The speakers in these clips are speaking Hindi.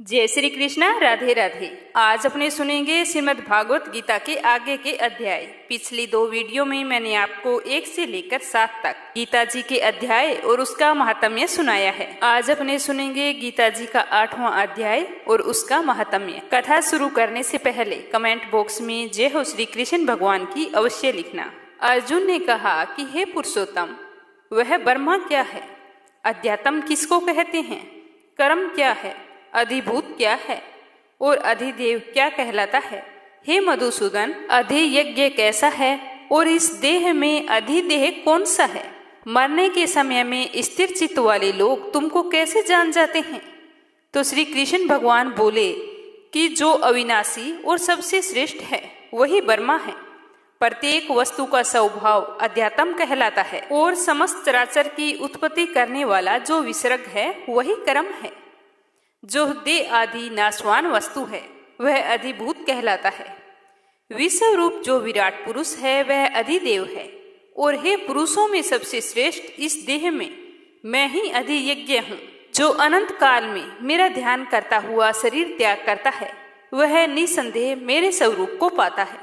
जय श्री कृष्णा। राधे राधे। आज अपने सुनेंगे श्रीमद् भागवत गीता के आगे के अध्याय। पिछली दो वीडियो में मैंने आपको 1 से लेकर 7 तक गीता जी के अध्याय और उसका महात्म्य सुनाया है। आज अपने सुनेंगे गीता जी का 8वां अध्याय और उसका महात्म्य। कथा शुरू करने से पहले कमेंट बॉक्स में जय हो श्री कृष्ण भगवान की अवश्य लिखना। अर्जुन ने कहा कि हे पुरुषोत्तम, वह ब्रह्मा क्या है? अध्यात्म किसको कहते हैं? कर्म क्या है? अधिभूत क्या है? और अधिदेव क्या कहलाता है? हे मधुसूदन, अधियज्ञ कैसा है और इस देह में अधिदेह कौन सा है? मरने के समय में स्थिर चित्त वाले लोग तुमको कैसे जान जाते हैं? तो श्री कृष्ण भगवान बोले कि जो अविनाशी और सबसे श्रेष्ठ है वही ब्रह्मा है। प्रत्येक वस्तु का स्वभाव अध्यात्म कहलाता है और समस्त चराचर की उत्पत्ति करने वाला जो विसर्ग है वही कर्म है। जो देह आदि नाशवान वस्तु है वह अधिभूत कहलाता है। विश्व रूप जो विराट पुरुष है वह अधिदेव है। और हे पुरुषों में सबसे श्रेष्ठ इस देह में मैं ही अधियज्ञ हूँ। जो अनंत काल में मेरा ध्यान करता हुआ शरीर त्याग करता है वह निसंदेह मेरे स्वरूप को पाता है।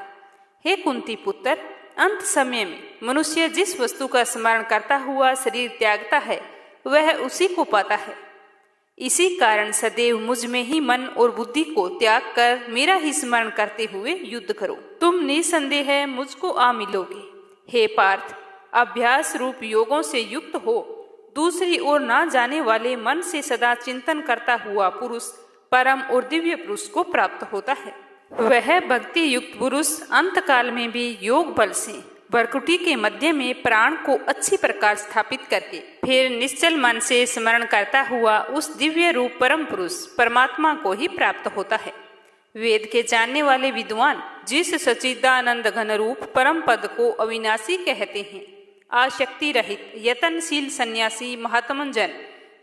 हे कुंती पुत्र, अंत समय में मनुष्य जिस वस्तु का स्मरण करता हुआ शरीर त्यागता है वह उसी को पाता है। इसी कारण सदैव मुझ में ही मन और बुद्धि को त्याग कर मेरा ही स्मरण करते हुए युद्ध करो। तुम निसंदेह मुझको आ मिलोगे। हे पार्थ, अभ्यास रूप योगों से युक्त हो दूसरी ओर ना जाने वाले मन से सदा चिंतन करता हुआ पुरुष परम और दिव्य पुरुष को प्राप्त होता है। वह भक्ति युक्त पुरुष अंत काल में भी योग बल से भ्रकुटी के मध्य में प्राण को अच्छी प्रकार स्थापित करके फिर निश्चल मन से स्मरण करता हुआ उस दिव्य रूप परम पुरुष परमात्मा को ही प्राप्त होता है। वेद के जानने वाले विद्वान जिस सच्चिदानंद घन रूप परम पद को अविनाशी कहते हैं, आसक्ति रहित यतनशील सन्यासी महात्मन जन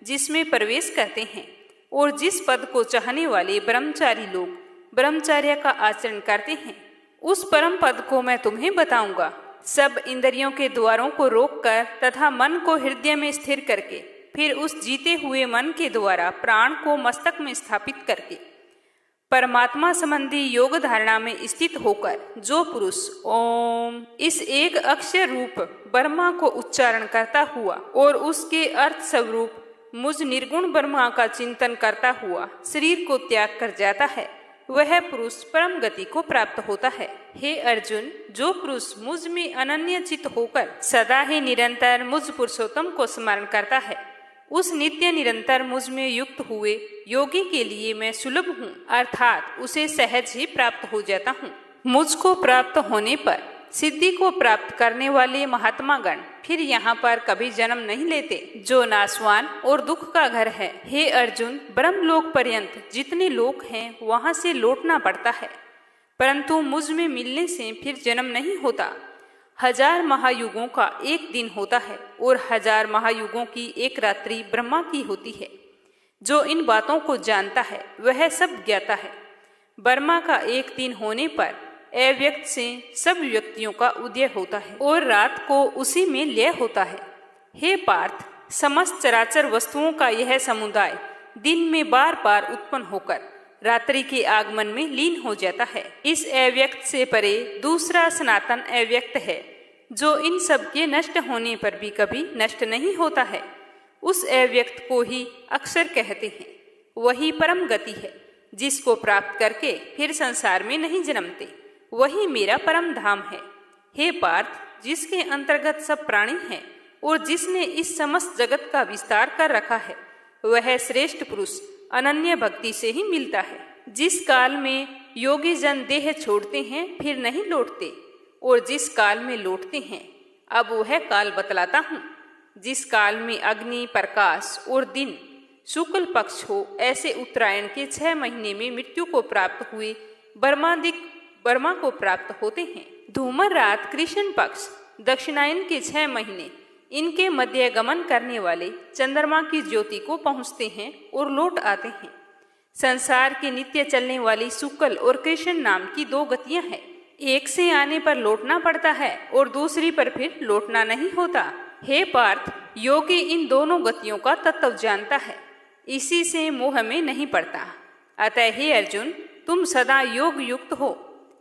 जिसमें प्रवेश करते हैं और जिस पद को चाहने वाले ब्रह्मचारी लोग ब्रह्मचर्य का आचरण करते हैं, उस परम पद को मैं तुम्हें बताऊंगा। सब इंद्रियों के द्वारों को रोककर तथा मन को हृदय में स्थिर करके फिर उस जीते हुए मन के द्वारा प्राण को मस्तक में स्थापित करके परमात्मा संबंधी योग धारणा में स्थित होकर जो पुरुष ओम इस एक अक्षर रूप ब्रह्मा को उच्चारण करता हुआ और उसके अर्थ स्वरूप मुझ निर्गुण ब्रह्मा का चिंतन करता हुआ शरीर को त्याग कर जाता है वह पुरुष परम गति को प्राप्त होता है। हे अर्जुन, जो पुरुष मुझ में अनन्य चित होकर सदा ही निरंतर मुझ पुरुषोत्तम को स्मरण करता है उस नित्य निरंतर मुझ में युक्त हुए योगी के लिए मैं सुलभ हूँ, अर्थात उसे सहज ही प्राप्त हो जाता हूँ। मुझको प्राप्त होने पर सिद्धि को प्राप्त करने वाले महात्मा गण फिर यहाँ पर कभी जन्म नहीं लेते जो नाशवान और दुख का घर है। हे अर्जुन, ब्रह्मलोक पर्यंत जितने लोक हैं वहां से लौटना पड़ता है, परंतु मुझ में मिलने से फिर जन्म नहीं होता। 1000 महायुगों का एक दिन होता है और 1000 महायुगों की एक रात्रि ब्रह्मा की होती है। जो इन बातों को जानता है वह सब ज्ञाता है। ब्रह्मा का एक दिन होने पर अव्यक्त से सब व्यक्तियों का उदय होता है और रात को उसी में लय होता है। हे पार्थ, समस्त चराचर वस्तुओं का यह समुदाय दिन में बार बार उत्पन्न होकर रात्रि के आगमन में लीन हो जाता है। इस अव्यक्त से परे दूसरा सनातन अव्यक्त है जो इन सब के नष्ट होने पर भी कभी नष्ट नहीं होता है। उस अव्यक्त को ही अक्षर कहते हैं। वही परम गति है जिसको प्राप्त करके फिर संसार में नहीं जन्मते। वही मेरा परम धाम है। हे पार्थ, जिसके अंतर्गत सब प्राणी हैं और जिसने इस समस्त जगत का विस्तार कर रखा है वह श्रेष्ठ पुरुष अनन्य भक्ति से ही मिलता है। जिस काल में योगी जन देह छोड़ते हैं फिर नहीं लौटते और जिस काल में लौटते हैं अब वह काल बतलाता हूँ। जिस काल में अग्नि प्रकाश और दिन शुक्ल पक्ष हो ऐसे उत्तरायण के 6 महीने में मृत्यु को प्राप्त हुए ब्रह्मा को प्राप्त होते हैं। धूमर रात कृष्ण पक्ष दक्षिणायन के 6 महीने इनके मध्य गमन करने वाले चंद्रमा की ज्योति को पहुँचते हैं और लौट आते हैं। संसार के नित्य चलने वाली शुक्ल और कृष्ण नाम की 2 गतियां हैं। एक से आने पर लौटना पड़ता है और दूसरी पर फिर लौटना नहीं होता। हे पार्थ, योगी इन दोनों गतियों का तत्व जानता है, इसी से मोह में नहीं पड़ता। अतः हे अर्जुन, तुम सदा योग युक्त हो।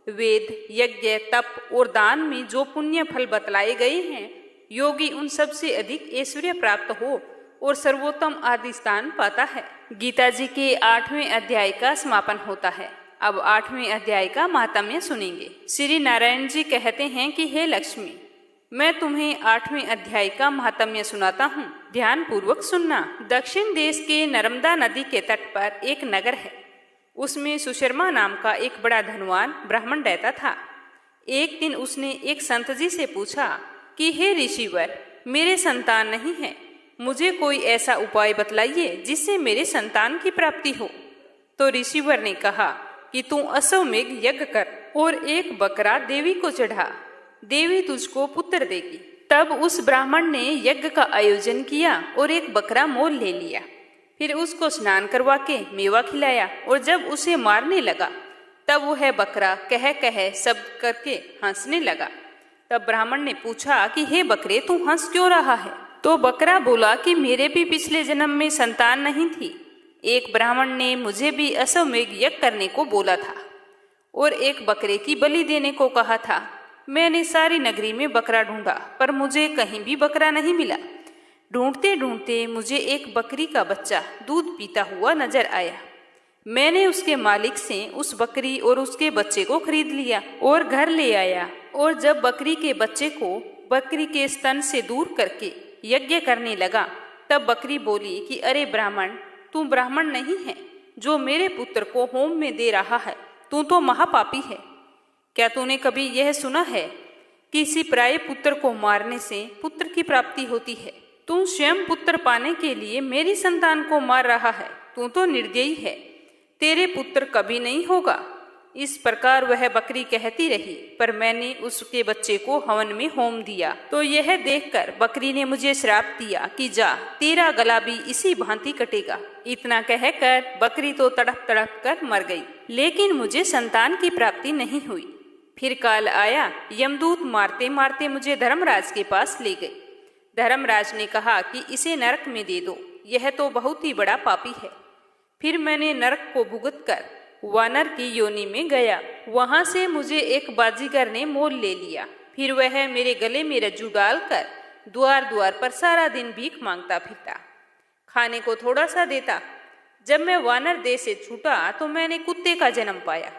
वेद, यज्ञ, तप और दान में जो पुण्य फल बतलाए गए हैं, योगी उन सब से अधिक ऐश्वर्य प्राप्त हो और सर्वोत्तम आदि स्थान पाता है। गीता जी के 8वें अध्याय का समापन होता है। अब 8वें अध्याय का महात्म्य सुनेंगे। श्री नारायण जी कहते हैं कि हे लक्ष्मी, मैं तुम्हें 8वें अध्याय का महात्म्य सुनाता हूँ, ध्यान पूर्वक सुनना। दक्षिण देश के नर्मदा नदी के तट पर एक नगर है। उसमें सुशर्मा नाम का एक बड़ा धनवान ब्राह्मण रहता था। एक दिन उसने एक संत जी से पूछा कि हे ऋषिवर, मेरे संतान नहीं है, मुझे कोई ऐसा उपाय बतलाइए जिससे मेरे संतान की प्राप्ति हो। तो ऋषिवर ने कहा कि तू अश्वमेघ यज्ञ कर और एक बकरा देवी को चढ़ा, देवी तुझको पुत्र देगी। तब उस ब्राह्मण ने यज्ञ का आयोजन किया और एक बकरा मोल ले लिया। फिर उसको स्नान करवा के मेवा खिलाया और जब उसे मारने लगा तब वह बकरा कह कह शब्द करके हंसने लगा। तब ब्राह्मण ने पूछा कि हे बकरे, तू हंस क्यों रहा है? तो बकरा बोला कि मेरे भी पिछले जन्म में संतान नहीं थी। एक ब्राह्मण ने मुझे भी अश्वमेघ यज्ञ करने को बोला था और एक बकरे की बलि देने को कहा था। मैंने सारी नगरी में बकरा ढूंढा पर मुझे कहीं भी बकरा नहीं मिला। ढूंढते ढूंढते मुझे एक बकरी का बच्चा दूध पीता हुआ नजर आया। मैंने उसके मालिक से उस बकरी और उसके बच्चे को खरीद लिया और घर ले आया। और जब बकरी के बच्चे को बकरी के स्तन से दूर करके यज्ञ करने लगा तब बकरी बोली कि अरे ब्राह्मण, तू ब्राह्मण नहीं है जो मेरे पुत्र को होम में दे रहा है, तू तो महापापी है। क्या तूने कभी यह सुना है कि किसी पराये पुत्र को मारने से पुत्र की प्राप्ति होती है? तू स्वयं पुत्र पाने के लिए मेरी संतान को मार रहा है, तू तो निर्दयी है, तेरे पुत्र कभी नहीं होगा। इस प्रकार वह बकरी कहती रही, पर मैंने उसके बच्चे को हवन में होम दिया। तो यह देखकर बकरी ने मुझे श्राप दिया कि जा, तेरा गला भी इसी भांति कटेगा। इतना कहकर बकरी तो तड़प तड़प कर मर गई, लेकिन मुझे संतान की प्राप्ति नहीं हुई। फिर काल आया, यमदूत मारते मारते मुझे धर्मराज के पास ले गए। धर्मराज ने कहा कि इसे नरक में दे दो, यह तो बहुत ही बड़ा पापी है। फिर मैंने नरक को भुगत कर वानर की योनि में गया। वहां से मुझे एक बाजीगर ने मोल ले लिया। फिर वह मेरे गले में रज्जू डालकर द्वार द्वार पर सारा दिन भीख मांगता फिरता, खाने को थोड़ा सा देता। जब मैं वानर देह से छूटा तो मैंने कुत्ते का जन्म पाया।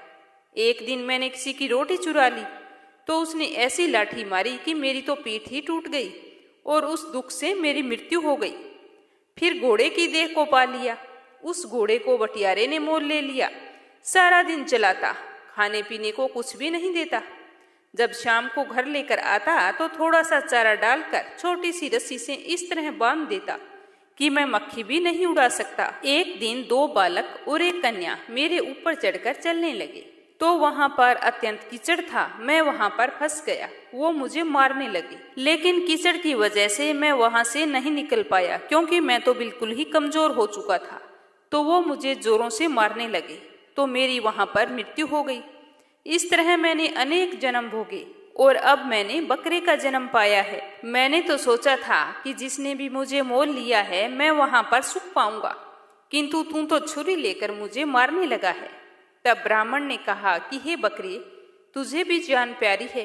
एक दिन मैंने किसी की रोटी चुरा ली तो उसने ऐसी लाठी मारी कि मेरी तो पीठ ही टूट गई और उस दुख से मेरी मृत्यु हो गई। फिर घोड़े की देह को पा लिया। उस घोड़े को बटियारे ने मोल ले लिया। सारा दिन चलाता, खाने पीने को कुछ भी नहीं देता। जब शाम को घर लेकर आता तो थोड़ा सा चारा डालकर छोटी सी रस्सी से इस तरह बांध देता कि मैं मक्खी भी नहीं उड़ा सकता। एक दिन 2 बालक और एक कन्या मेरे ऊपर चढ़कर चलने लगे तो वहां पर अत्यंत कीचड़ था। मैं वहां पर फंस गया। वो मुझे मारने लगे, लेकिन कीचड़ की वजह से मैं वहां से नहीं निकल पाया क्योंकि मैं तो बिल्कुल ही कमजोर हो चुका था। तो वो मुझे जोरों से मारने लगे तो मेरी वहां पर मृत्यु हो गई। इस तरह मैंने अनेक जन्म भोगे और अब मैंने बकरे का जन्म पाया है। मैंने तो सोचा था कि जिसने भी मुझे मोल लिया है मैं वहां पर सुख पाऊंगा, किंतु तू तो छुरी लेकर मुझे मारने लगा है। तब ब्राह्मण ने कहा कि हे बकरी, तुझे भी जान प्यारी है।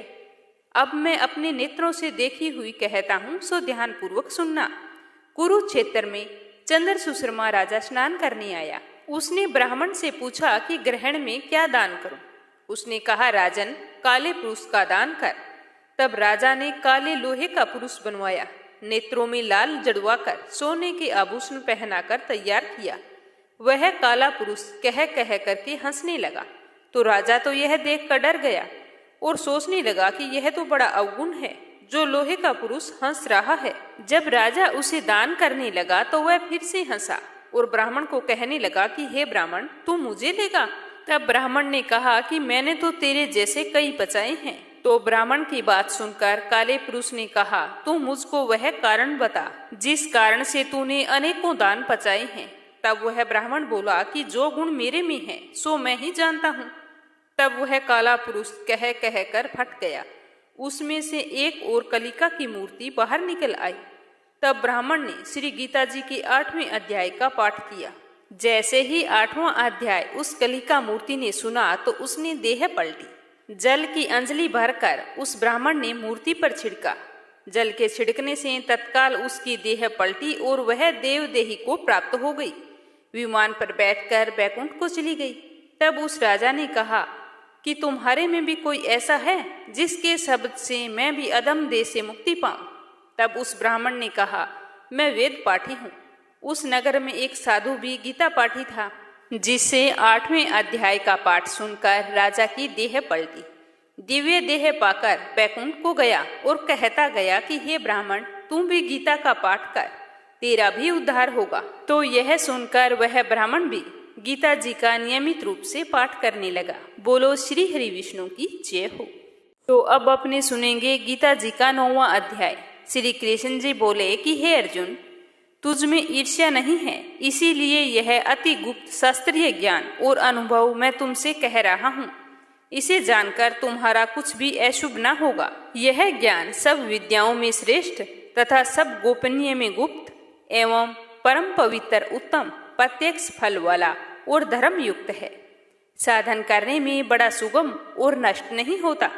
अब मैं अपने नेत्रों से देखी हुई कहता हूँ, सो ध्यान पूर्वक सुनना। कुरुक्षेत्र में चंद्र सुशर्मा राजा स्नान करने आया। उसने ब्राह्मण से पूछा कि ग्रहण में क्या दान करूं? उसने कहा, राजन, काले पुरुष का दान कर। तब राजा ने काले लोहे का पुरुष बनवाया, नेत्रों में लाल जड़वाकर सोने के आभूषण पहनाकर तैयार किया। वह काला पुरुष कह कह करके हंसने लगा। तो राजा तो यह देखकर डर गया और सोचने लगा कि यह तो बड़ा अवगुण है जो लोहे का पुरुष हंस रहा है। जब राजा उसे दान करने लगा तो वह फिर से हंसा और ब्राह्मण को कहने लगा कि हे ब्राह्मण, तू मुझे लेगा? तब ब्राह्मण ने कहा कि मैंने तो तेरे जैसे कई बचाए हैं। तो ब्राह्मण की बात सुनकर काले पुरुष ने कहा, तू मुझको वह कारण बता जिस कारण से तूने अनेकों दान पचाए हैं। तब वह ब्राह्मण बोला कि जो गुण मेरे में है सो मैं ही जानता हूँ। तब वह काला पुरुष कह कह कर फट गया। उसमें से एक और कलिका की मूर्ति बाहर निकल आई। तब ब्राह्मण ने श्री गीता जी के 8वें अध्याय का पाठ किया। जैसे ही 8वां अध्याय उस कलिका मूर्ति ने सुना तो उसने देह पलटी। जल की अंजलि भरकर उस ब्राह्मण ने मूर्ति पर छिड़का। जल के छिड़कने से तत्काल उसकी देह पलटी और वह देवदेही को प्राप्त हो गई। विमान पर बैठकर बैकुंठ को चली गई। तब उस राजा ने कहा कि तुम्हारे में भी कोई ऐसा है जिसके शब्द से मैं भी अधम देह से मुक्ति पाऊं। तब उस ब्राह्मण ने कहा, मैं वेद पाठी हूँ। उस नगर में एक साधु भी गीता पाठी था, जिससे 8वें अध्याय का पाठ सुनकर राजा की देह पलटी। दिव्य देह पाकर बैकुंठ को गया और कहता गया कि हे ब्राह्मण, तुम भी गीता का पाठ कर, तेरा भी उद्धार होगा। तो यह सुनकर वह ब्राह्मण भी गीता जी का नियमित रूप से पाठ करने लगा। बोलो श्री हरि विष्णु की जय हो। तो अब अपने सुनेंगे गीता जी का 9वां अध्याय। श्री कृष्ण जी बोले कि हे अर्जुन, तुझ में ईर्ष्या नहीं है, इसीलिए यह अति गुप्त शास्त्रीय ज्ञान और अनुभव मैं तुमसे कह रहा हूँ। इसे जानकर तुम्हारा कुछ भी अशुभ न होगा। यह ज्ञान सब विद्याओं में श्रेष्ठ तथा सब गोपनीय में गुप्त एवं परम पवित्र, उत्तम, प्रत्यक्ष फल वाला और धर्म युक्त है। साधन करने में बड़ा सुगम और नष्ट नहीं होता।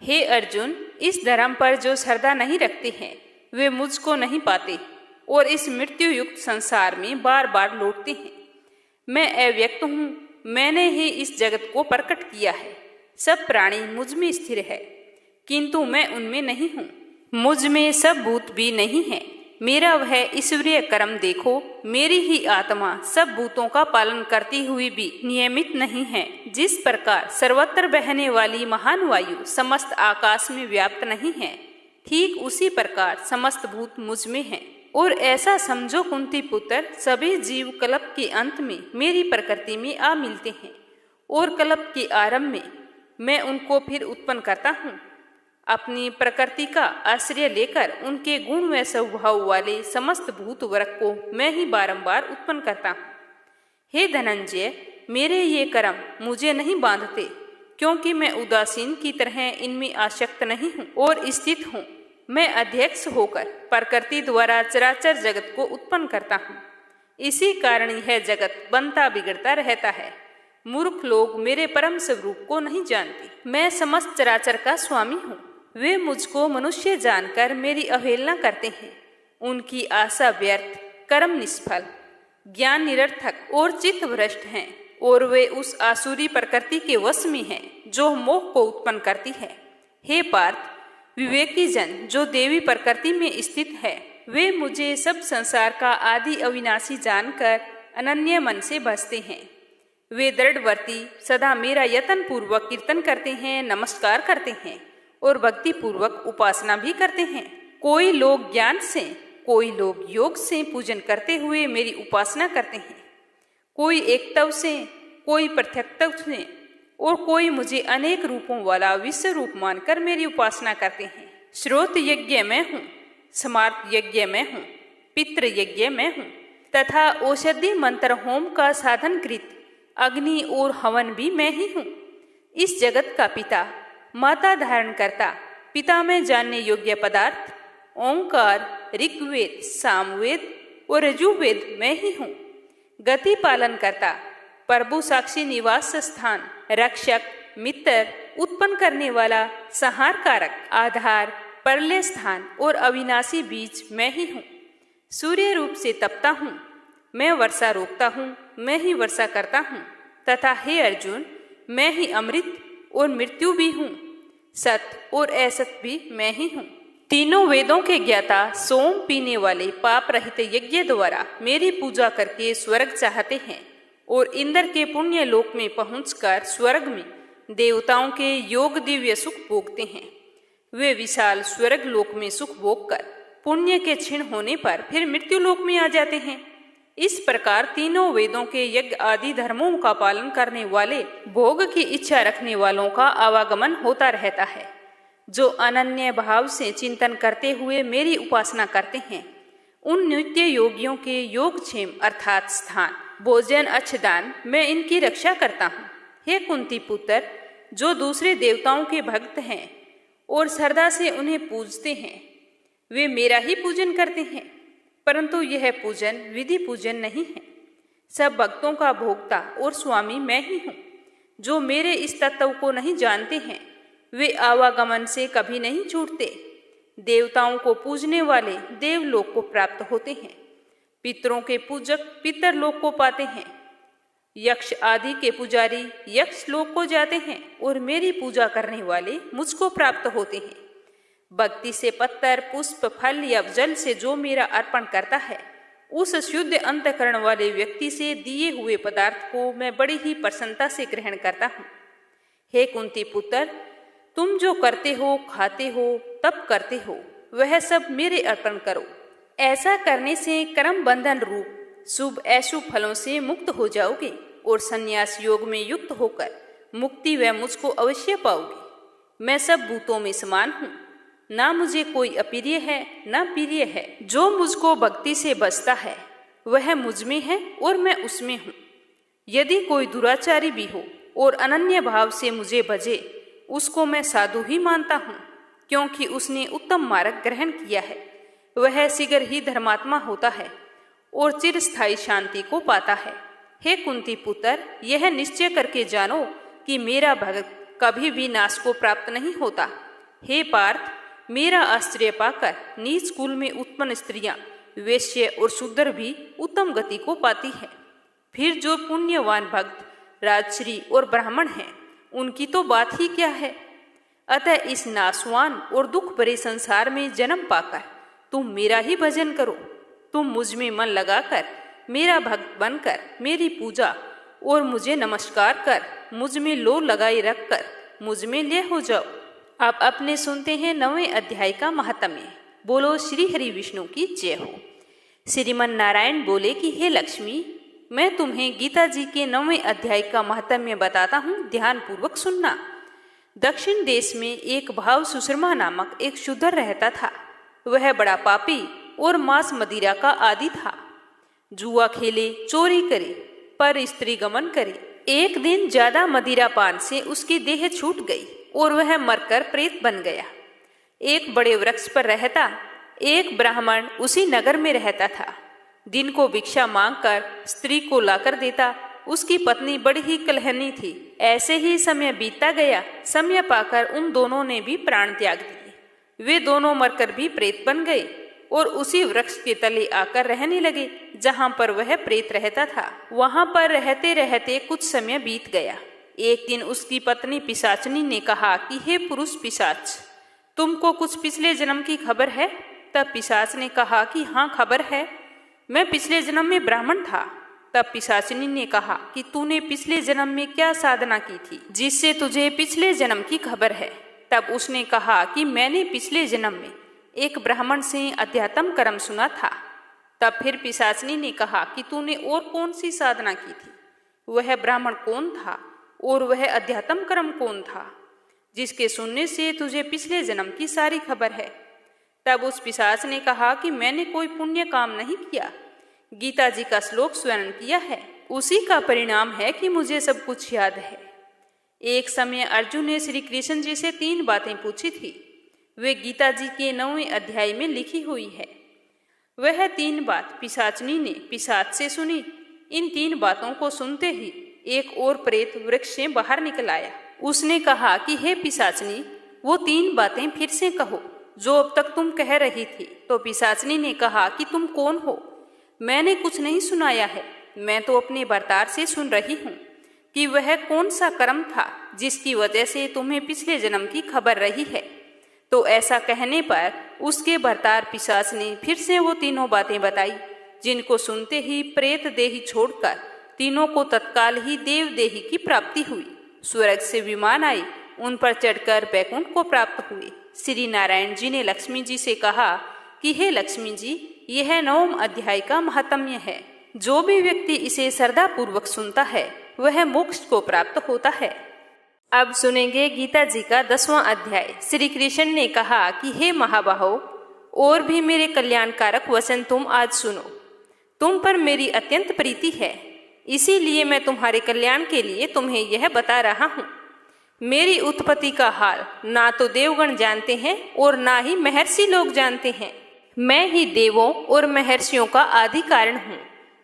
हे अर्जुन, इस धर्म पर जो श्रद्धा नहीं रखते हैं वे मुझको नहीं पाते और इस मृत्यु युक्त संसार में बार बार लौटते हैं। मैं अव्यक्त हूँ, मैंने ही इस जगत को प्रकट किया है। सब प्राणी मुझ में स्थिर है, किंतु मैं उनमें नहीं हूँ। मुझ में सब भूत भी नहीं है। मेरा वह ईश्वरीय कर्म देखो। मेरी ही आत्मा सब भूतों का पालन करती हुई भी नियमित नहीं है। जिस प्रकार सर्वत्र बहने वाली महान वायु समस्त आकाश में व्याप्त नहीं है, ठीक उसी प्रकार समस्त भूत मुझ में हैं। और ऐसा समझो कुंती पुत्र, सभी जीव कल्प के अंत में मेरी प्रकृति में आ मिलते हैं और कल्प के आरंभ में मैं उनको फिर उत्पन्न करता हूँ। अपनी प्रकृति का आश्रय लेकर उनके गुण व स्वभाव वाले समस्त भूत वर्ग को मैं ही बारंबार उत्पन्न करता हूँ। हे धनंजय, मेरे ये कर्म मुझे नहीं बांधते, क्योंकि मैं उदासीन की तरह इनमें आसक्त नहीं हूँ और स्थित हूँ। मैं अध्यक्ष होकर प्रकृति द्वारा चराचर जगत को उत्पन्न करता हूँ। इसी कारण यह जगत बनता बिगड़ता रहता है। मूर्ख लोग मेरे परम स्वरूप को नहीं जानते। मैं समस्त चराचर का स्वामी हूँ। वे मुझको मनुष्य जानकर मेरी अवहेलना करते हैं। उनकी आशा व्यर्थ, कर्म निष्फल, ज्ञान निरर्थक और चित्त भ्रष्ट हैं, और वे उस आसुरी प्रकृति के वश में हैं जो मोह को उत्पन्न करती है। हे पार्थ, विवेकी जन जो देवी प्रकृति में स्थित है, वे मुझे सब संसार का आदि अविनाशी जानकर अनन्य मन से भजते हैं। वे दृढ़वर्ती सदा मेरा यत्न पूर्वक कीर्तन करते हैं, नमस्कार करते हैं और भक्ति पूर्वक उपासना भी करते हैं। कोई लोग ज्ञान से, कोई लोग योग से पूजन करते हुए मेरी उपासना करते हैं। कोई एकत्व से, कोई पृथक्त्व से और कोई मुझे अनेक रूपों वाला विश्व रूप मानकर मेरी उपासना करते हैं। श्रोत यज्ञ मैं हूँ, स्मार्त यज्ञ मैं हूँ, पितृ यज्ञ मैं हूँ तथा औषधि मंत्र होम का साधन कृत अग्नि और हवन भी मैं ही हूँ। इस जगत का पिता, माता धारण करता, पिता में जानने योग्य पदार्थ, ओंकार, ऋग्वेद, सामवेद और रजुवेद मैं ही हूँ। गति पालन करता, प्रभु साक्षी निवास स्थान, रक्षक, मित्र, उत्पन्न करने वाला, संहार कारक, आधार, प्रलय स्थान और अविनाशी बीज मैं ही हूँ। सूर्य रूप से तपता हूँ, मैं वर्षा रोकता हूँ, मैं ही वर्षा करता हूँ तथा हे अर्जुन, मैं ही अमृत और मृत्यु भी हूँ, सत्य और असत भी मैं ही हूँ। तीनों वेदों के ज्ञाता, सोम पीने वाले, पाप रहित यज्ञ द्वारा मेरी पूजा करके स्वर्ग चाहते हैं और इंद्र के पुण्य लोक में पहुंचकर स्वर्ग में देवताओं के योग दिव्य सुख भोगते हैं। वे विशाल स्वर्ग लोक में सुख भोगकर पुण्य के क्षीण होने पर फिर मृत्यु लोक में आ जाते हैं। इस प्रकार तीनों वेदों के यज्ञ आदि धर्मों का पालन करने वाले, भोग की इच्छा रखने वालों का आवागमन होता रहता है। जो अनन्य भाव से चिंतन करते हुए मेरी उपासना करते हैं, उन नित्य योगियों के योगक्षेम अर्थात स्थान, भोजन, अच्छदान मैं इनकी रक्षा करता हूँ। हे कुंती पुत्र, जो दूसरे देवताओं के भक्त हैं और श्रद्धा से उन्हें पूजते हैं, वे मेरा ही पूजन करते हैं, परंतु यह पूजन विधि पूजन नहीं है। सब भक्तों का भोक्ता और स्वामी मैं ही हूँ। जो मेरे इस तत्व को नहीं जानते हैं वे आवागमन से कभी नहीं छूटते। देवताओं को पूजने वाले देवलोक को प्राप्त होते हैं। पितरों के पूजक पितरलोक को पाते हैं। यक्ष आदि के पुजारी यक्ष लोक को जाते हैं और मेरी पूजा करने वाले मुझको प्राप्त होते हैं। भक्ति से पत्थर पुष्प फल या जल से जो मेरा अर्पण करता है उस शुद्ध अंतःकरण वाले व्यक्ति से दिए हुए पदार्थ को मैं बड़ी ही प्रसन्नता से ग्रहण करता हूँ। हे कुंती पुत्र, तुम जो करते हो, खाते हो, तप करते हो, वह सब मेरे अर्पण करो। ऐसा करने से कर्म बंधन रूप शुभ अशुभ फलों से मुक्त हो जाओगे और संन्यास योग में युक्त होकर मुक्ति व मुझको अवश्य पाओगे। मैं सब भूतों में समान हूँ, ना मुझे कोई अप्रिय है ना प्रिय है। जो मुझको भक्ति से बसता है वह मुझ में है और मैं उसमें हूँ। यदि कोई दुराचारी भी हो और अनन्य भाव से मुझे भजे उसको मैं साधु ही मानता हूँ, क्योंकि उसने उत्तम मार्ग ग्रहण किया है। वह शीघ्र ही धर्मात्मा होता है और चिरस्थायी शांति को पाता है। हे कुंती पुत्र, यह निश्चय करके जानो कि मेरा भक्त कभी भी नाश को प्राप्त नहीं होता। हे पार्थ, मेरा आश्रय पाकर नीच कुल में उत्पन्न स्त्रियां वैश्य और शूद्र भी उत्तम गति को पाती है। फिर जो पुण्यवान भक्त राजश्री और ब्राह्मण हैं उनकी तो बात ही क्या है। अतः इस नाशवान और दुख भरे संसार में जन्म पाकर तुम मेरा ही भजन करो। तुम मुझ में मन लगाकर मेरा भक्त बनकर मेरी पूजा और मुझे नमस्कार कर मुझ में लो लगाए रखकर मुझ में लय हो जाओ। आप अपने सुनते हैं 9वें अध्याय का महात्म्य। बोलो श्री हरि विष्णु की जय हो। श्रीमन नारायण बोले कि हे लक्ष्मी, मैं तुम्हें गीता जी के 9वें अध्याय का महात्म्य बताता हूँ, ध्यान पूर्वक सुनना। दक्षिण देश में एक भाव सुश्रमा नामक एक शूद्र रहता था। वह बड़ा पापी और मांस मदिरा का आदी था। जुआ खेले, चोरी करे, पर स्त्री गमन करे। एक दिन ज्यादा मदिरा पान से उसकी देह छूट गई और वह मरकर प्रेत बन गया। एक बड़े वृक्ष पर रहता एक ब्राह्मण उसी नगर में रहता था। दिन को भिक्षा मांगकर स्त्री को लाकर देता। उसकी पत्नी बड़ी ही कलहनी थी। ऐसे ही समय बीतता गया। समय पाकर उन दोनों ने भी प्राण त्याग दिए। वे दोनों मरकर भी प्रेत बन गए और उसी वृक्ष के तले आकर रहने लगे जहां पर वह प्रेत रहता था। वहां पर रहते रहते कुछ समय बीत गया। एक दिन उसकी पत्नी पिशाचनी ने कहा कि हे पुरुष पिशाच, तुमको कुछ पिछले जन्म की खबर है? तब पिशाच ने कहा कि हाँ खबर है, मैं पिछले जन्म में ब्राह्मण था। तब पिशाचनी ने कहा कि तूने पिछले जन्म में क्या साधना की थी जिससे तुझे पिछले जन्म की खबर है? तब उसने कहा कि मैंने पिछले जन्म में एक ब्राह्मण से अध्यात्म कर्म सुना था। तब फिर पिशाचनी ने कहा कि तूने और कौन सी साधना की थी? वह ब्राह्मण कौन था और वह अध्यात्म कर्म कौन था जिसके सुनने से तुझे पिछले जन्म की सारी खबर है? तब उस पिशाच ने कहा कि मैंने कोई पुण्य काम नहीं किया, गीता जी का श्लोक स्मरण किया है, उसी का परिणाम है कि मुझे सब कुछ याद है। एक समय अर्जुन ने श्री कृष्ण जी से 3 बातें पूछी थी। वे गीता जी के 9वें अध्याय में लिखी हुई है। वह 3 बात पिशाचनी ने पिशाच से सुनी। इन 3 बातों को सुनते ही एक और प्रेत वृक्ष से बाहर निकल आया। उसने कहा कि हे पिशाचनी, वो 3 बातें फिर से कहो जो अब तक तुम कह रही थी। तो पिशाचनी ने कहा कि तुम कौन हो? मैंने कुछ नहीं सुनाया है, मैं तो अपने भरतार से सुन रही हूँ कि वह कौन सा कर्म था जिसकी वजह से तुम्हें पिछले जन्म की खबर रही है। तो ऐसा कहने पर उसके भरतार पिशाच ने फिर से वो 3 बातें बताई, जिनको सुनते ही प्रेत देही छोड़कर तीनों को तत्काल ही देव देही की प्राप्ति हुई। स्वर्ग से विमान आए, उन पर चढ़कर बैकुंठ को प्राप्त हुए। श्री नारायण जी ने लक्ष्मी जी से कहा कि हे लक्ष्मी जी, यह 9वें अध्याय का महात्म्य है। जो भी व्यक्ति इसे श्रद्धा पूर्वक सुनता है वह मोक्ष को प्राप्त होता है। अब सुनेंगे गीता जी का 10वां अध्याय। श्री कृष्ण ने कहा कि हे महाबाहो, और भी मेरे कल्याणकारक वचन तुम आज सुनो। तुम पर मेरी अत्यंत प्रीति है, इसीलिए मैं तुम्हारे कल्याण के लिए तुम्हें यह बता रहा हूँ। मेरी उत्पत्ति का हाल ना तो देवगण जानते हैं और ना ही महर्षि लोग जानते हैं। मैं ही देवों और महर्षियों का आदि कारण हूँ।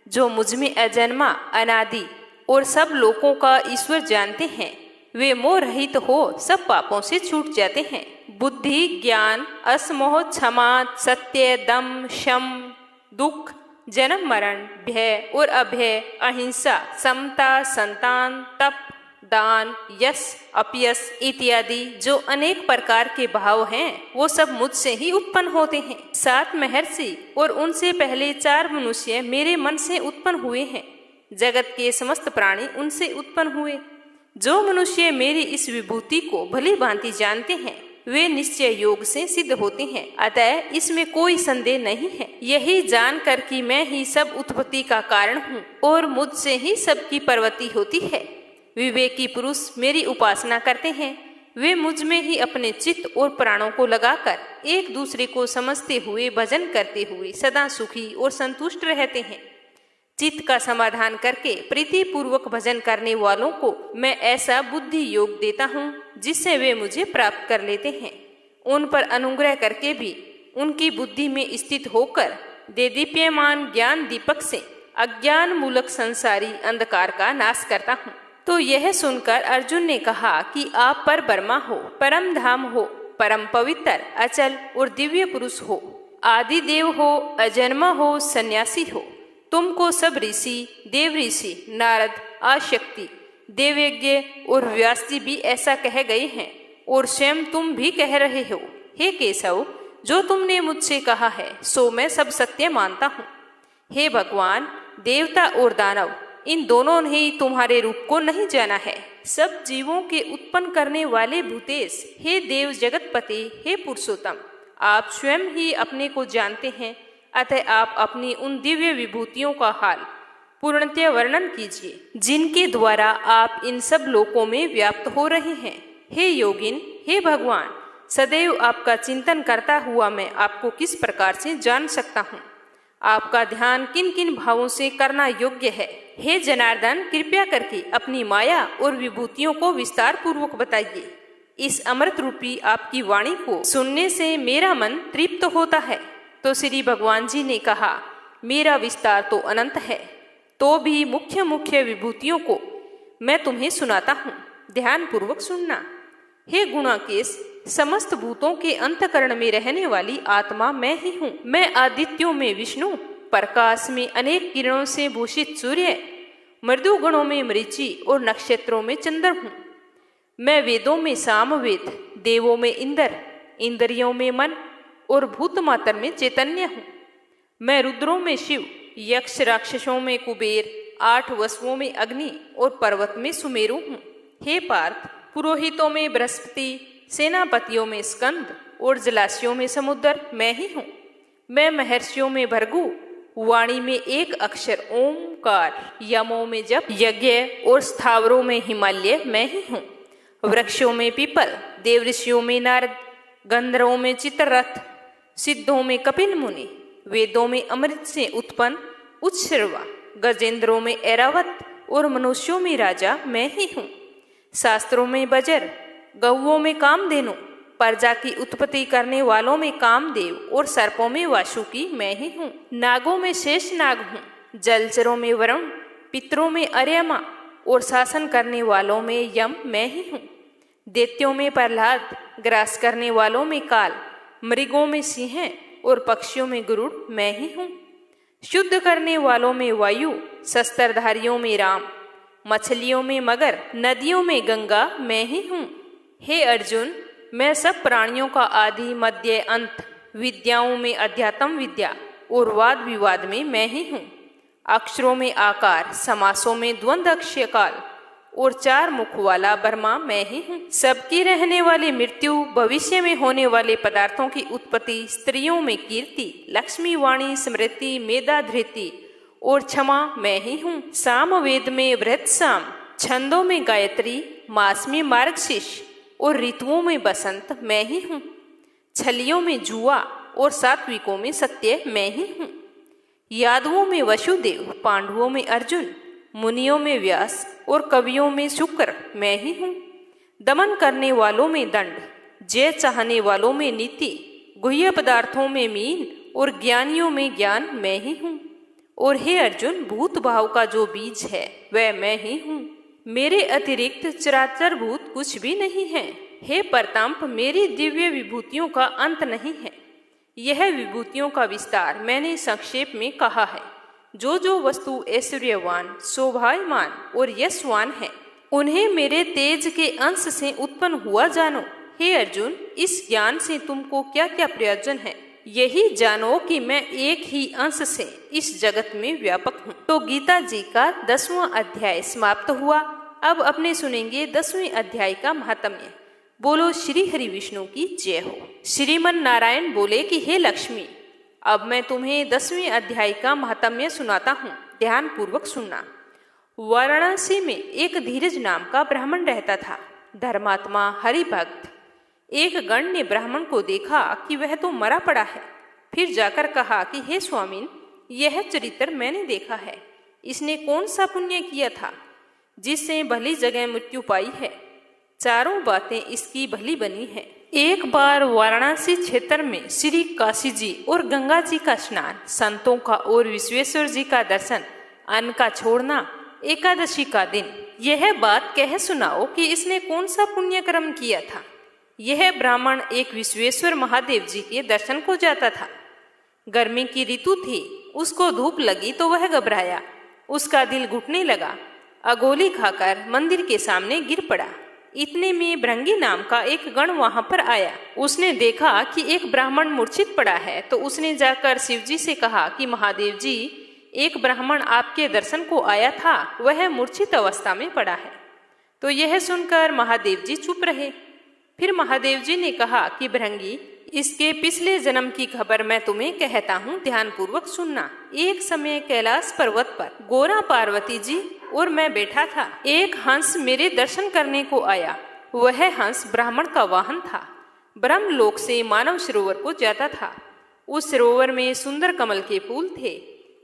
जो मुझ में अजन्मा, अनादि और सब लोगों का ईश्वर जानते हैं, वे मोह रहित हो सब पापों से छूट जाते हैं। बुद्धि, ज्ञान, असमोह, क्षमा, सत्य, दम, शम, दुख, जन्म मरण, भय और अभय, अहिंसा, समता, संतान, तप, दान, यश, अपयश इत्यादि जो अनेक प्रकार के भाव हैं, वो सब मुझसे ही उत्पन्न होते हैं। 7 महर्षि और उनसे पहले 4 मनुष्य मेरे मन से उत्पन्न हुए हैं। जगत के समस्त प्राणी उनसे उत्पन्न हुए। जो मनुष्य मेरी इस विभूति को भली भांति जानते हैं, वे निश्चय योग से सिद्ध होते हैं। अतः इसमें कोई संदेह नहीं है। यही जानकर कि मैं ही सब उत्पत्ति का कारण हूँ और मुझसे ही सबकी प्रवृत्ति होती है, विवेकी पुरुष मेरी उपासना करते हैं। वे मुझ में ही अपने चित्त और प्राणों को लगाकर एक दूसरे को समझते हुए भजन करते हुए सदा सुखी और संतुष्ट रहते हैं। चित्त का समाधान करके प्रीति पूर्वक भजन करने वालों को मैं ऐसा बुद्धि योग देता हूँ जिससे वे मुझे प्राप्त कर लेते हैं। उन पर अनुग्रह करके भी उनकी बुद्धि में स्थित होकर देदीप्यमान ज्ञान दीपक से अज्ञान मूलक संसारी अंधकार का नाश करता हूँ। तो यह सुनकर अर्जुन ने कहा कि आप पर ब्रह्मा हो, परम धाम हो, परम पवित्र, अचल और दिव्य पुरुष हो, आदि देव हो, अजन्मा हो, सन्यासी हो। तुमको सब ऋषि, देव ऋषि, नारद, आशक्ति, देवयज्ञ और व्यास जी भी ऐसा कह गए हैं और स्वयं तुम भी कह रहे हो। हे केशव, जो तुमने मुझसे कहा है सो मैं सब सत्य मानता हूँ। हे भगवान, देवता और दानव इन दोनों ने ही तुम्हारे रूप को नहीं जाना है। सब जीवों के उत्पन्न करने वाले भूतेश, हे देव जगतपति, हे पुरुषोत्तम, आप स्वयं ही अपने को जानते हैं। अतः आप अपनी उन दिव्य विभूतियों का हाल पूर्णतया वर्णन कीजिए, जिनके द्वारा आप इन सब लोकों में व्याप्त हो रहे हैं। हे योगिन, हे भगवान, सदैव आपका चिंतन करता हुआ मैं आपको किस प्रकार से जान सकता हूँ? आपका ध्यान किन किन भावों से करना योग्य है? हे जनार्दन, कृपया करके अपनी माया और विभूतियों को विस्तार पूर्वक बताइए। इस अमृत रूपी आपकी वाणी को सुनने से मेरा मन तृप्त होता है। तो श्री भगवान जी ने कहा, मेरा विस्तार तो अनंत है, तो भी मुख्य मुख्य विभूतियों को मैं तुम्हें सुनाता हूँ, ध्यान पूर्वक सुनना। हे गुणाकेश, समस्त भूतों के अंतकरण में रहने वाली आत्मा मैं ही हूँ। मैं आदित्यों में विष्णु, प्रकाश में अनेक किरणों से भूषित सूर्य, मृदु गणों में मरीचि और नक्षत्रों में चंद्र हूँ। मैं वेदों में सामवेद, देवों में इंद्र, इंद्रियों में मन और भूत मातर में चैतन्य हूँ। मैं रुद्रों में शिव, यक्ष राक्षसों में कुबेर, 8 वसुओं में अग्नि और पर्वत में सुमेरु हूँ। हे पार्थ, पुरोहितों में बृहस्पति, सेनापतियों में स्कंद और जलाशयों में समुद्र मैं ही हूँ। मैं महर्षियों में भृगु, वाणी में एक अक्षर ओमकार, यमों में जप, यज्ञ और स्थावरों में हिमालय मैं ही हूँ। वृक्षों में पीपल, देव ऋषियों में नारद, गंधर्वों में चित्ररथ, सिद्धों में कपिल मुनि, वेदों में अमृत से उत्पन्न उच्छ्रवा, गजेंद्रों में ऐरावत और मनुष्यों में राजा मैं ही हूँ। शास्त्रों में बजर, गौओं में कामधेनु, प्रजा की उत्पत्ति करने वालों में कामदेव और सर्पों में वासुकी मैं ही हूँ। नागों में शेष नाग हूँ, जलचरों में वरुण, पितरों में अर्यमा और शासन करने वालों में यम मैं ही हूँ। दैत्यों में प्रहलाद, ग्रास करने वालों में काल, मृगों में सिंह और पक्षियों में गरुड़ मैं ही हूँ। शुद्ध करने वालों में वायु, शस्त्रधारियों में राम, मछलियों में मगर, नदियों में गंगा मैं ही हूँ। हे अर्जुन, मैं सब प्राणियों का आदि मध्य अंत, विद्याओं में अध्यात्म विद्या और वाद विवाद में मैं ही हूँ। अक्षरों में आकार, समासों में द्वंद्व अक्षय काल और 4 मुख वाला ब्रह्मा मैं ही हूँ। सबकी रहने वाली मृत्यु, भविष्य में होने वाले पदार्थों की उत्पत्ति, स्त्रियों में कीर्ति, लक्ष्मी, वाणी, स्मृति, मेधा, धृति और क्षमा मैं ही हूँ। साम वेद में वृहत्साम, छंदों में गायत्री, मास में मार्गशीर्ष और ऋतुओं में बसंत मैं ही हूँ। छलियों में जुआ और सात्विकों में सत्य मैं ही हूँ। यादवों में वसुदेव, पांडवों में अर्जुन, मुनियों में व्यास और कवियों में शुक्र मैं ही हूँ। दमन करने वालों में दंड, जय चाहने वालों में नीति, गुह्य पदार्थों में मीन और ज्ञानियों में ज्ञान मैं ही हूँ। और हे अर्जुन, भूत भाव का जो बीज है वह मैं ही हूँ। मेरे अतिरिक्त चराचर भूत कुछ भी नहीं है। हे परतांप, मेरी दिव्य विभूतियों का अंत नहीं है। यह विभूतियों का विस्तार मैंने संक्षेप में कहा है। जो जो वस्तु ऐश्वर्यवान, शोभायमान और यशवान है, उन्हें मेरे तेज के अंश से उत्पन्न हुआ जानो। हे अर्जुन, इस ज्ञान से तुमको क्या क्या प्रयोजन है? यही जानो कि मैं एक ही अंश से इस जगत में व्यापक हूँ। तो गीता जी का 10वां अध्याय समाप्त हुआ। अब अपने सुनेंगे 10वें अध्याय का महात्म्य। बोलो श्री हरि विष्णु की जय हो। श्रीमन नारायण बोले कि हे लक्ष्मी, अब मैं तुम्हें 10वें अध्याय का महात्म्य सुनाता हूँ, ध्यान पूर्वक सुनना। वाराणसी में एक धीरज नाम का ब्राह्मण रहता था, धर्मात्मा, हरि भक्त। एक गण ने ब्राह्मण को देखा कि वह तो मरा पड़ा है। फिर जाकर कहा कि हे स्वामिन, यह चरित्र मैंने देखा है। इसने कौन सा पुण्य किया था जिससे भली जगह मृत्यु पाई है? चारों बातें इसकी भली बनी है। एक बार वाराणसी क्षेत्र में श्री काशी जी और गंगा जी का स्नान, संतों का और विश्वेश्वर जी का दर्शन, अन्न का छोड़ना, एकादशी का दिन, यह बात कह सुनाओ कि इसने कौन सा पुण्य कर्म किया था। यह ब्राह्मण एक विश्वेश्वर महादेव जी के दर्शन को जाता था। गर्मी की ऋतु थी, उसको धूप लगी तो वह घबराया, उसका दिल घुटने लगा, अगोली खाकर मंदिर के सामने गिर पड़ा। इतने में भृंगी नाम का एक गण वहां पर आया। उसने देखा कि एक ब्राह्मण मूर्छित पड़ा है, तो उसने जाकर शिवजी से कहा कि महादेव जी, एक ब्राह्मण आपके दर्शन को आया था, वह मूर्छित अवस्था में पड़ा है। तो यह सुनकर महादेव जी चुप रहे। फिर महादेव जी ने कहा कि भृंगी, इसके पिछले जन्म की खबर मैं तुम्हें कहता हूँ, ध्यान पूर्वक सुनना। एक समय कैलाश पर्वत पर गोरा, पार्वती जी और मैं बैठा था। एक हंस मेरे दर्शन करने को आया। वह हंस ब्राह्मण का वाहन था। ब्रह्मलोक से मानव सरोवर को जाता था। उस सरोवर में सुंदर कमल के फूल थे।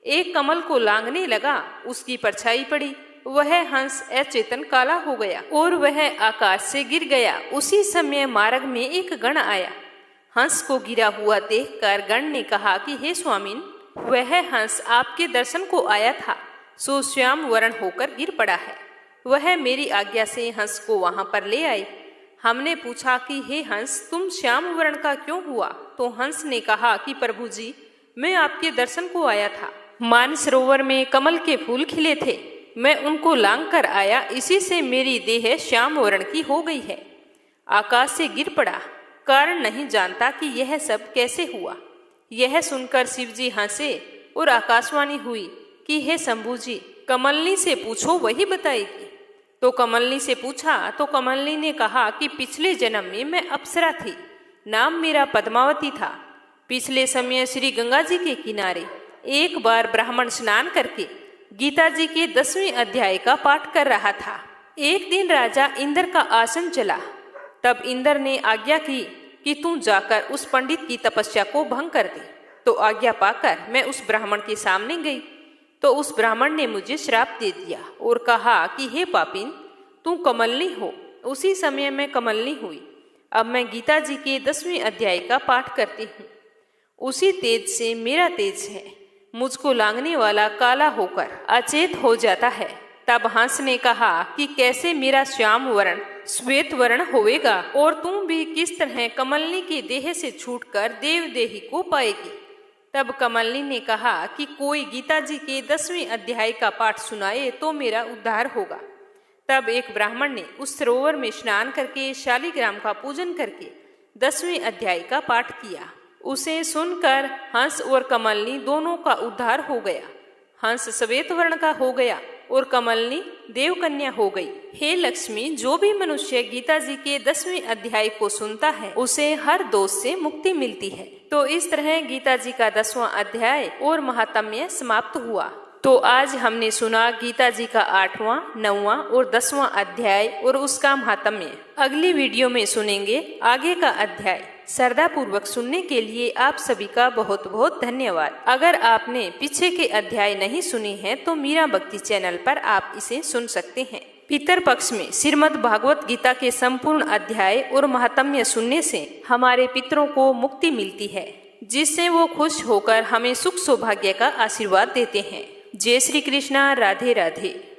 एक कमल को लांघने लगा, उसकी परछाई पड़ी, वह हंस अचेतन काला हो गया और वह आकाश से गिर गया। उसी समय मार्ग में एक गण आया। हंस को गिरा हुआ देखकर गण ने कहा कि हे स्वामिन, वह हंस आपके दर्शन को आया था, सो श्याम वर्ण होकर गिर पड़ा है। वह मेरी आज्ञा से हंस को वहां पर ले आए। हमने पूछा कि हे हंस, तुम श्याम वर्ण का क्यों हुआ? तो हंस ने कहा कि प्रभु जी, मैं आपके दर्शन को आया था। मानसरोवर में कमल के फूल खिले थे, मैं उनको लांग कर आया, इसी से मेरी देह श्याम वर्ण की हो गई है। आकाश से गिर पड़ा, कारण नहीं जानता कि यह सब कैसे हुआ। यह सुनकर शिवजी हंसे और आकाशवाणी हुई कि हे शंभू जी, कमलनी से पूछो, वही बताएगी। तो कमलनी से पूछा तो कमलनी ने कहा कि पिछले जन्म में मैं अप्सरा थी, नाम मेरा पद्मावती था। पिछले समय श्री गंगा जी के किनारे एक बार ब्राह्मण स्नान करके गीता जी के 10वें अध्याय का पाठ कर रहा था। एक दिन राजा इंद्र का आसन चला। तब इंद्र ने आज्ञा की कि तू जाकर उस पंडित की तपस्या को भंग कर दे। तो आज्ञा पाकर मैं उस ब्राह्मण के सामने गई, तो उस ब्राह्मण ने मुझे श्राप दे दिया और कहा कि हे पापिन, तू कमलनी हो। उसी समय मैं कमलनी हुई। अब मैं गीता जी के 10वें अध्याय का पाठ करती हूँ। उसी तेज से मेरा तेज है, मुझको लांघने वाला काला होकर अचेत हो जाता है। तब हंस ने कहा कि कैसे मेरा श्याम वर्ण श्वेत वर्ण होएगा और तुम भी किस तरह कमलनी की देह से छूटकर देवदेही को पाएगी। तब कमलनी ने कहा कि कोई गीता जी के 10वें अध्याय का पाठ सुनाए तो मेरा उद्धार होगा। तब एक ब्राह्मण ने उस सरोवर में स्नान करके शालिग्राम का पूजन करके 10वें अध्याय का पाठ किया। उसे सुनकर हंस और कमलनी दोनों का उद्धार हो गया। हंस श्वेत वर्ण का हो गया और कमलनी देवकन्या हो गई। हे लक्ष्मी, जो भी मनुष्य गीता जी के 10वें अध्याय को सुनता है उसे हर दोष से मुक्ति मिलती है। तो इस तरह गीता जी का 10वां अध्याय और महात्म्य समाप्त हुआ। तो आज हमने सुना गीता जी का 8वां, 9वां और 10वां अध्याय और उसका महात्म्य। अगली वीडियो में सुनेंगे आगे का अध्याय। श्रद्धा पूर्वक सुनने के लिए आप सभी का बहुत बहुत धन्यवाद। अगर आपने पीछे के अध्याय नहीं सुने हैं तो मीरा भक्ति चैनल पर आप इसे सुन सकते हैं। पितर पक्ष में श्रीमद् भागवत गीता के संपूर्ण अध्याय और महात्म्य सुनने से हमारे पितरों को मुक्ति मिलती है। जिससे वो खुश होकर हमें सुख सौभाग्य का आशीर्वाद देते हैं। जय श्री कृष्णा। राधे राधे।